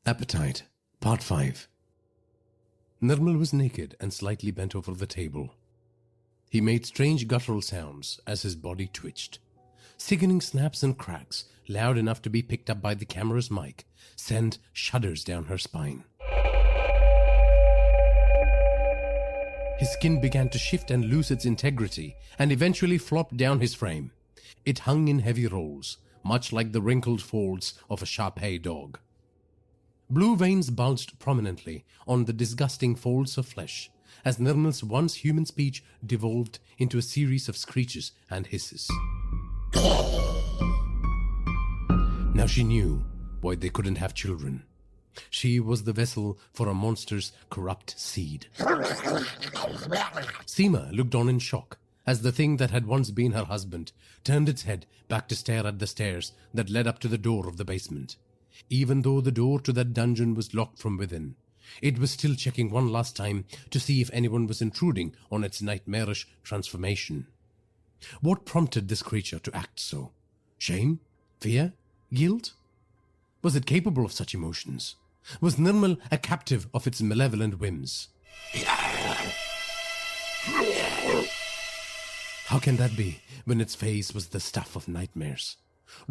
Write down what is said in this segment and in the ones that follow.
Appetite, Part 5. Nirmal was naked and slightly bent over the table. He made strange guttural sounds as his body twitched. Sickening snaps and cracks, loud enough to be picked up by the camera's mic, sent shudders down her spine. His skin began to shift and lose its integrity, and eventually flopped down his frame. It hung in heavy rolls, much like the wrinkled folds of a Shar-Pei dog. Blue veins bulged prominently on the disgusting folds of flesh, as Nirmal's once human speech devolved into a series of screeches and hisses. Now she knew why they couldn't have children. She was the vessel for a monster's corrupt seed. Seema looked on in shock as the thing that had once been her husband turned its head back to stare at the stairs that led up to the door of the basement. Even though the door to that dungeon was locked from within, it was still checking one last time to see if anyone was intruding on its nightmarish transformation. What prompted this creature to act so? Shame? Fear? Guilt? Was it capable of such emotions? Was Nirmal a captive of its malevolent whims? How can that be when its face was the stuff of nightmares?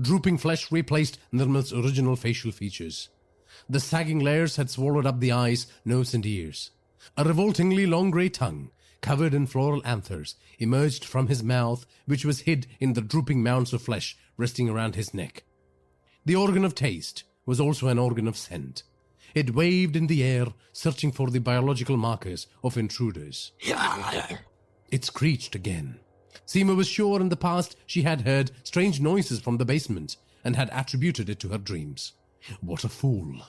Drooping flesh replaced Nirmal's original facial features. The sagging layers had swallowed up the eyes, nose and ears. A revoltingly long grey tongue, covered in floral anthers, emerged from his mouth, which was hid in the drooping mounds of flesh resting around his neck. The organ of taste was also an organ of scent. It waved in the air, searching for the biological markers of intruders. It screeched again. Seema was sure in the past she had heard strange noises from the basement and had attributed it to her dreams. What a fool.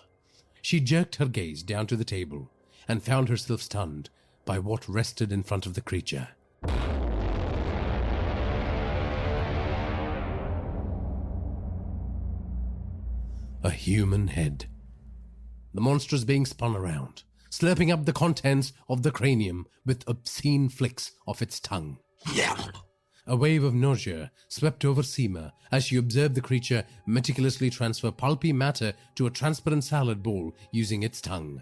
She jerked her gaze down to the table and found herself stunned by what rested in front of the creature. A human head. The monstrous being spun around, slurping up the contents of the cranium with obscene flicks of its tongue. A wave of nausea swept over Seema as she observed the creature meticulously transfer pulpy matter to a transparent salad bowl using its tongue.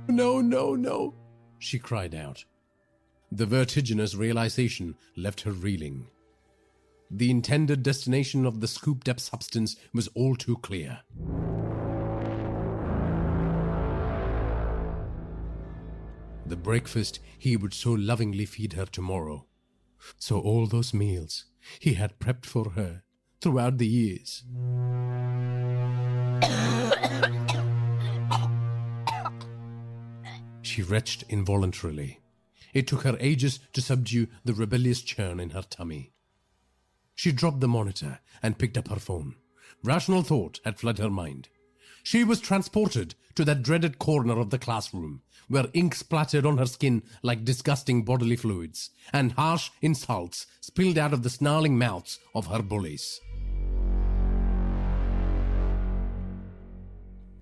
No, no, no, she cried out. The vertiginous realization left her reeling. The intended destination of the scooped-up substance was all too clear. The breakfast he would so lovingly feed her tomorrow. So all those meals he had prepped for her throughout the years. She retched involuntarily. It took her ages to subdue the rebellious churn in her tummy. She dropped the monitor and picked up her phone. Rational thought had fled her mind. She was transported to that dreaded corner of the classroom, where ink splattered on her skin like disgusting bodily fluids, and harsh insults spilled out of the snarling mouths of her bullies.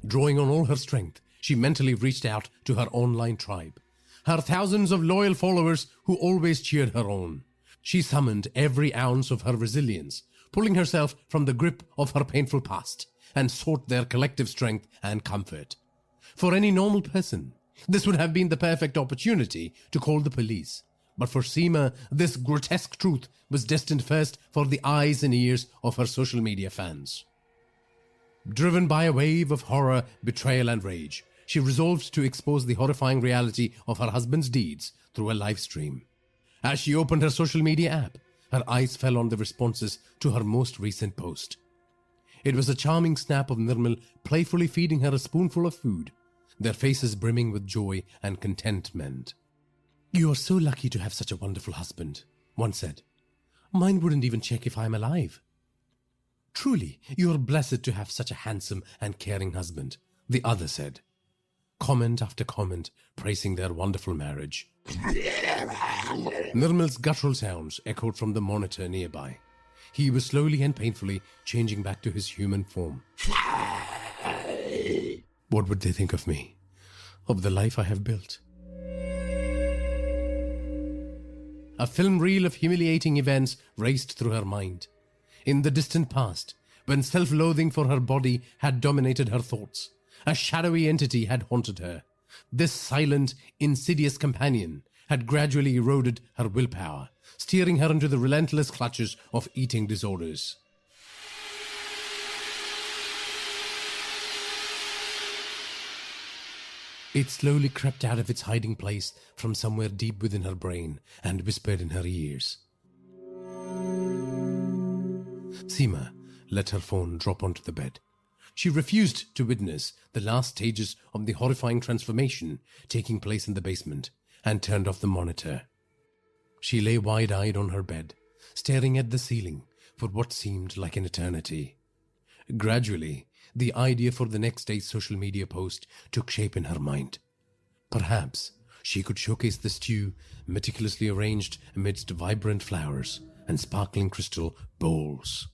Drawing on all her strength, she mentally reached out to her online tribe, her thousands of loyal followers who always cheered her on. She summoned every ounce of her resilience, pulling herself from the grip of her painful past, and sought their collective strength and comfort. For any normal person, this would have been the perfect opportunity to call the police. But for Seema, this grotesque truth was destined first for the eyes and ears of her social media fans. Driven by a wave of horror, betrayal and rage, she resolved to expose the horrifying reality of her husband's deeds through a live stream. As she opened her social media app, her eyes fell on the responses to her most recent post. It was a charming snap of Nirmal playfully feeding her a spoonful of food, their faces brimming with joy and contentment. "You are so lucky to have such a wonderful husband," one said. "Mine wouldn't even check if I'm alive." "Truly, you are blessed to have such a handsome and caring husband," the other said. Comment after comment praising their wonderful marriage. Nirmal's guttural sounds echoed from the monitor nearby. He was slowly and painfully changing back to his human form. What would they think of me? Of the life I have built? A film reel of humiliating events raced through her mind. In the distant past, when self-loathing for her body had dominated her thoughts, a shadowy entity had haunted her. This silent, insidious companion had gradually eroded her willpower, steering her into the relentless clutches of eating disorders. It slowly crept out of its hiding place from somewhere deep within her brain and whispered in her ears. Seema let her phone drop onto the bed. She refused to witness the last stages of the horrifying transformation taking place in the basement and turned off the monitor. She lay wide-eyed on her bed, staring at the ceiling for what seemed like an eternity. Gradually, the idea for the next day's social media post took shape in her mind. Perhaps she could showcase the stew meticulously arranged amidst vibrant flowers and sparkling crystal bowls.